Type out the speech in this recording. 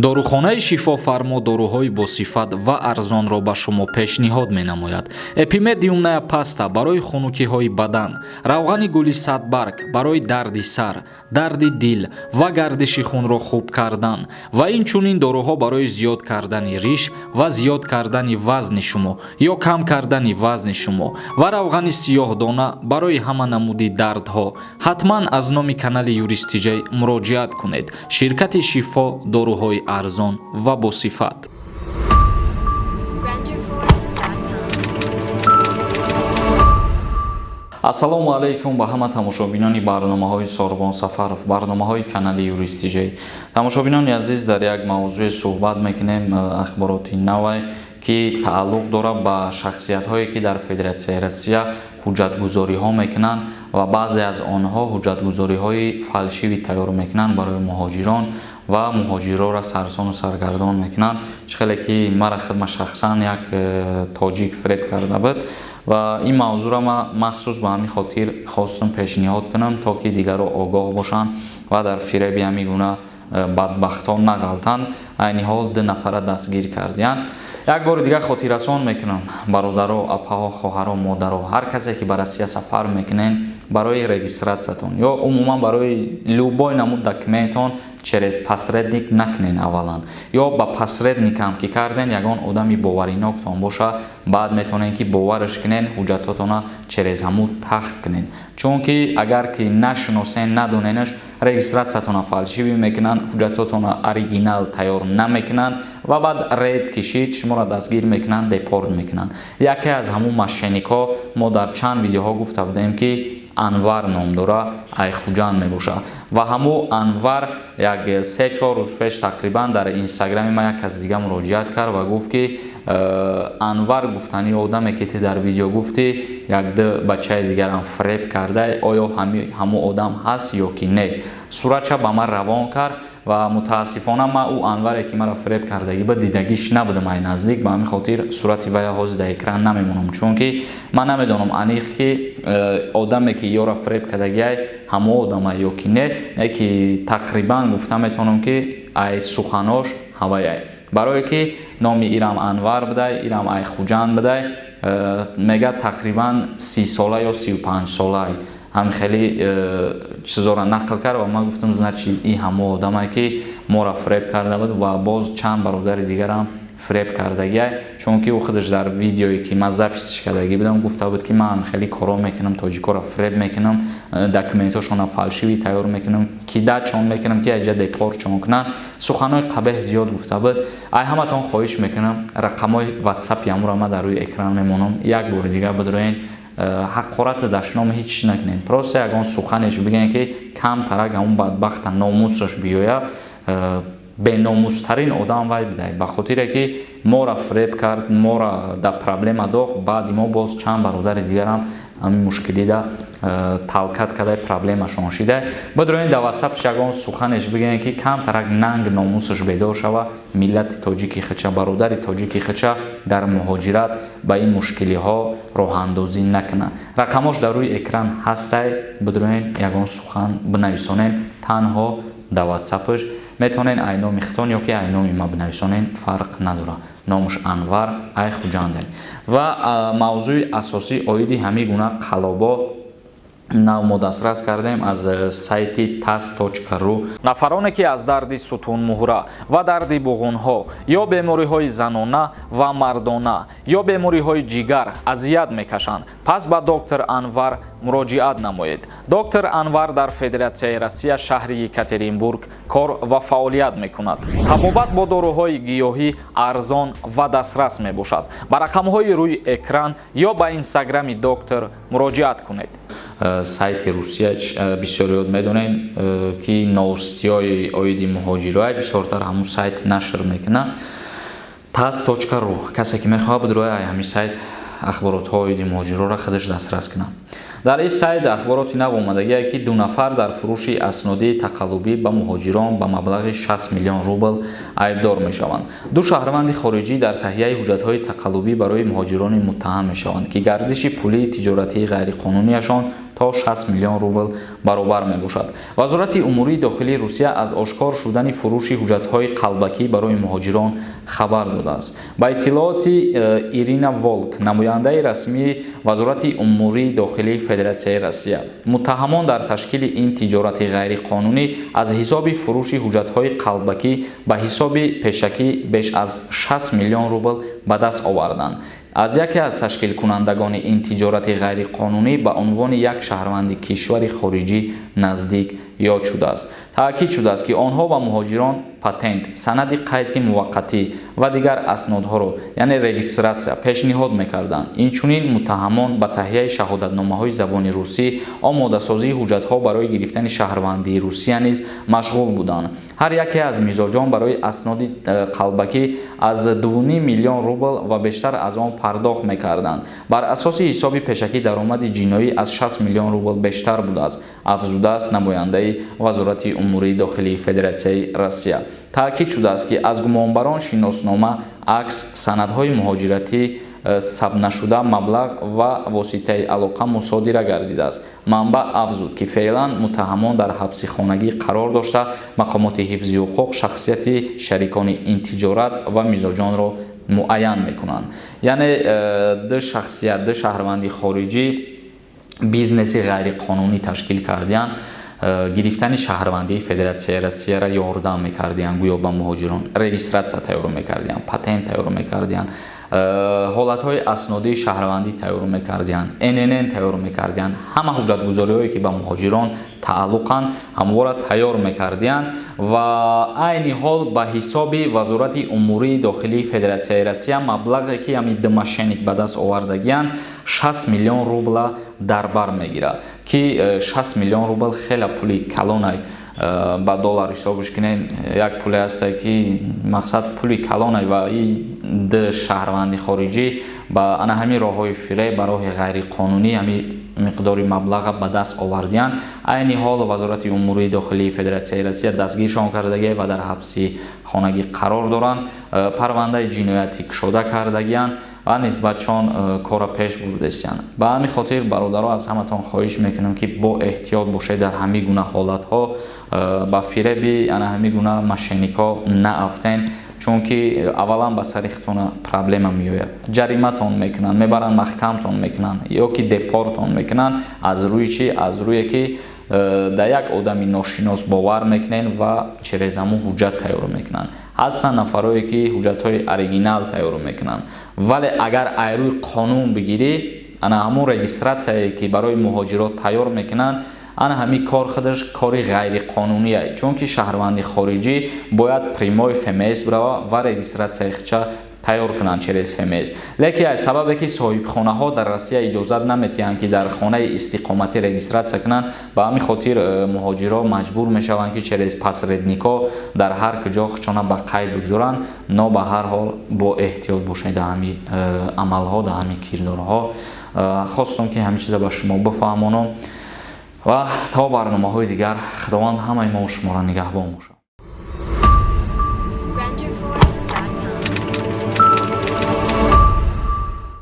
дорухонаи шифофармо доруҳои босифат ва арзонро ба шумо пешниҳод менамояд. Эпимедиумная паста барои хунукиҳои бадан, равғани гули садбарг барои дарди сар, дарди дил ва гардиши хунро хуб кардан ва инчунин доруҳо барои зиёд кардани риш ва зиёд кардани вазни шумо ё кам кардани вазни шумо ва равғани сиёҳдона барои ҳама намуди дардҳо. ҳатман аз номи канали юристиҷей муроҷиат кунед. Ширкати шифо доруҳои арзон ва босифат. ассалому алайкум ба ҳама тамошобинони барномаҳои Сорбон Сафаров, барномаҳои канали юристиҷей. Тамошобинони азиз, дар як мавзӯи суҳбат мекунем, ахбороти навай ки тааллуқ дорад ба шахсиятҳое ки дар Федератсияи Россия ҳуҷҷатгузориҳо мекунанд ва баъзе аз онҳо ҳуҷҷатгузориҳои фалшивӣ тайёр мекунанд барои муҳоҷирон ва муҳоҷирора сарсону саргардон мекунанд. Хеле ки мара худма шахсан як тоҷик фиреб карда буд ва ин мавзӯъро ман махсус ба ҳамин хотир хостам пешниҳод кунам, то ки дигарро огоҳ бошанд ва дар фиреби ҳамин гуна бадбахтон нағалтанд. айни ҳол 2 нафара дастгир кардиянд. як бори дигар хотиррасон мекунам бародаро, апаҳо, хоҳаро, модаро, ҳар касе ки ба Россия сафар мекунен барои регистратсиятон ё умуман барои любой намуд документон через посредник накунен. аввалан ё ба посредникам ки карден ягон одами бовариноктон боша, баъд метавонен ки боварш кунен, ҳуҷҷатотона через ҳамун тахт кунен. чунки агар ки нашиносен, надоненаш, регистратсиятона фалшивӣ мекунанд, ҳуҷҷатотона оригинал тайёр намекунанд ва баъд рейд кишид шуморо дастгир мекунанд, депорт мекунанд. яке аз ҳамун мошенникҳо мо дар чанд видеоҳо гуфта будем ки Анвар ном дора, Айхуҷанд мебоша ва ҳамун Анвар як 3-4 рӯз пеш тақрибан дар инстаграми ман як кас дига муроҷиат кард ва гуфт ки Анвар гуфтани одаме ки ти дар видео гуфти як 2 бачаи дигарам фиреб карда, оё ҳамун одам ҳаст ё ки не. суратша ба ман равон кард ва мутаассифона ман ӯ Анваре ки маро фиреб кардагӣ ба дидагиш набудам ай наздик, ба ҳамин хотир сурати вайро ҳозир дар экран намемонам, чунки ман намедонам аниқ ки одаме ки ёро фиреб кардагиай ҳамон одама ё ки не ки тақрибан гуфта метавонам ки ай суханош ҳаваяй, барое ки номи ирам Анвар будай, ирам Айхуҷанд будай, мега тақрибан 30 сола ё 35 солаи. ҳам хеле чизора нақл кард ва ман гуфтам значи ин ҳамон одаме ки моро фиреб карда буд ва боз чанд бародари дигарам фиреб кардагиай, чунки ӯ худаш дар видеое ки ман записиш кардагӣ будам гуфта буд ки ман хеле коро мекунам, тоҷикоро фиреб мекунам, документошона фалшивӣ тайёр мекунам, кидачон мекунам ки аҷа депортчон кунанд. суханои қабеҳ зиёд гуфта буд. ай ҳаматон хоҳиш мекунам, рақамои ватсапи ҳамуро ман дар рӯи экран мемонам, як бори дигар бидроен ҳақорати дашном ҳеч накунен, просто ягон суханеш бигӯен ки камтарак ҳамун бадбахта номусаш биёя, беномустарин одам вай бидай, ба хотире ки моро фиреб кард, моро да проблема дохт, баъди мо боз чанд бародари дигарам ҳамин мушкилида талкат кадай проблемашон шидай. бидроен да ватсапш ягон суханеш бигӯен ки камтарак нанг номусаш бедор шава, миллати тоҷики хича, бародари тоҷики хича дар муҳоҷират ба ин мушкилиҳо роҳандозӣ накуна. рақамош дар рӯи экран ҳастай, бидроен ягон сухан бинависонен танҳо да ватсапш, метавонен ай номи хитон ё ки ай номи ма бинависонен, фарқ надора. номаш Анвар Айхуҷанд. ва мавзӯи асосӣ оиди ҳамин гуна қалобо нав мо дастрас кардем аз сайти tas.ru. нафароне ки аз дарди сутунмуҳра ва дарди буғунҳо ё бемориҳои занона ва мардона ё бемориҳои ҷигар азият мекашанд, пас ба доктор Анвар муроҷиат намоед. доктор Анвар дар Федератсияи Россия шаҳри Екатеринбург кор ва фаъолият мекунад. табобат бо доруҳои гиёҳӣ арзон ва дастрас мебошад. ба рақамҳои рӯи экран ё ба инстаграми доктор муроҷиат кунед. сайти Русия бисёриёд медонем ки новостиҳои оиди муҳоҷират бисёртар ҳамун сайт нашр мекунад. tas.ru. касе ки мехоҳад бидроя ҳамин сайт ахборотҳои оиди муҳоҷироро худаш дастрас кунад. дар ин сайт ахбороти нав омадагие ки 2 нафар дар фурӯши аснодии тақаллубӣ ба муҳоҷирон ба маблағи 60 миллион рубл айбдор мешаванд. 2 шаҳрванди хориҷӣ дар таҳияи ҳуҷҷатҳои тақаллубӣ барои муҳоҷирони муттаҳам мешаванд ки гардиши пулии тиҷоратии ғайриқонунияшон то 60 миллион рубл баробар мебошад. вазорати умурии дохилии русия аз ошкор шудани фурӯши ҳуҷҷатҳои қалбакӣ барои муҳоҷирон хабар додааст. ба иттилооти ирина волк, намояндаи расмии вазорати умурии дохилии федератсияи россия, муттаҳамон дар ташкили ин тиҷорати ғайриқонунӣ аз ҳисоби фурӯши ҳуҷҷатҳои қалбакӣ ба ҳисоби пешакӣ беш аз 60 миллион рубл ба даст оварданд. аз яке аз ташкилкунандагони ин тиҷорати ғайриқонунӣ ба унвони як шаҳрванди кишвари хориҷӣ наздик ёд шудааст. таъкид шудааст ки онҳо ба муҳоҷирон патент, санади қайди муваққатӣ ва дигар аснодҳоро, яъне регистратсия пешниҳод мекарданд. инчунин муттаҳамон ба таҳияи шаҳодатномаҳои забони русӣ, омодасозии ҳуҷҷатҳо барои гирифтани шаҳрвандии русия низ машғул буданд. ҳар яке аз мизоҷон барои асноди қалбакӣ аз 2,5 миллион рубл ва бештар аз он пардохт мекарданд. бар асоси ҳисоби пешакӣ даромади ҷиноӣ аз 60 миллион рубл бештар будааст, афзудааст намояндаи вазорати умурии дохилии федератсияи россия. таъкид шудааст ки аз гумонбарон шиноснома, акс, санадҳои муҳоҷиратӣ сабтнашуда маблағ ва воситаи алоқа мусодира гардидааст. манбаъ афзуд ки феълан муттаҳамон дар ҳабси хонагӣ қарор дошта мақомоти ҳифзи ҳуқуқ шахсияти шарикони ин тиҷорат ва мизоҷонро муайян мекунанд. яъне ду шахсият, ду шаҳрванди хориҷӣ бизнеси ғайриқонунӣ ташкил кардиянд, гирифтани шаҳрвандии федератсияи россияро ёрдам мекардиянд, гӯё ба муҳоҷирон регистратсия тайёр мекардиянд, патент тайёр мекардиянд, ҳолатҳои аснодии шаҳрвандӣ тайёр мекардиянд, ннн тайёр мекардиянд. ҳама ҳуҷҷатгузориҳое ки ба муҳоҷирон тааллуқанд ҳамвора тайёр мекардиянд ва айни ҳол ба ҳисоби вазорати умурии дохилии федератсияи россия маблағе ки ҳами ду мошенник ба даст овардагиянд 60 миллион рубла дар бар мегирад, ки 60 миллион рубл хеле пули калонай. ба доллар ҳисобш кинем як пуле аст ки мақсад пули калонай ва ду шаҳрванди хориҷӣ ба ана ҳамин роҳҳои фиреб ба роҳи ғайриқонунӣ ҳами миқдори маблаға ба даст овардиянд. айни ҳол вазорати умурии дохилии федератсияи россия дастгиршон кардагӣ ва дар ҳабси хонагӣ қарор доранд. парвандаи ҷиноятӣ кушода кардагиянд ва нисбатшон кора пеш бурдестиянд. ба ҳамин хотир бародаро аз ҳаматон хоҳиш мекунам ки бо эҳтиёт бошед дар ҳамин гуна ҳолатҳо ба фиреби ана ҳамин гуна мошенникҳо наафтен, чунки аввалан ба сари хутона проблема меояд. ҷариматон мекунанд, мебаранд маҳкамтон мекунанд ё ки депортон мекунанд аз рӯи чӣ? аз рӯе ки да як одами ношинос бовар мекунен ва черезаму ҳуҷҷат тайёр мекунанд. ҳастанд нафарое ки ҳуҷҷатҳои оригинал тайёр мекунанд, вале агар айрӯи қонун бигирӣ, ана ҳамун регистратсияе ки барои муҳоҷирот тайёр мекунанд, ана ҳамин кор худаш кори ғайриқонунӣ аст, чунки шаҳрванди хориҷӣ бояд примои ФМС брава ва регистратсияи худша тайёр кунанд через ФМС. лекин аз сабабе ки соҳибхонаҳо дар Россия иҷозат наметиҳанд ки дар хонаи истиқоматӣ регистратсия кунанд, ба ҳамин хотир муҳоҷиро маҷбур мешаванд ки через посредникҳо дар ҳар куҷо худшона ба қайд бигзоранд. но ба ҳар ҳол бо эҳтиёт бошед дар ҳамин амалҳо, дар ҳамин кирдорҳо. хостам ки ҳамин чиза ба шумо бифаҳмонам ва то барномаҳои дигар худованд ҳамаи мо шуморо нигаҳбон бошад.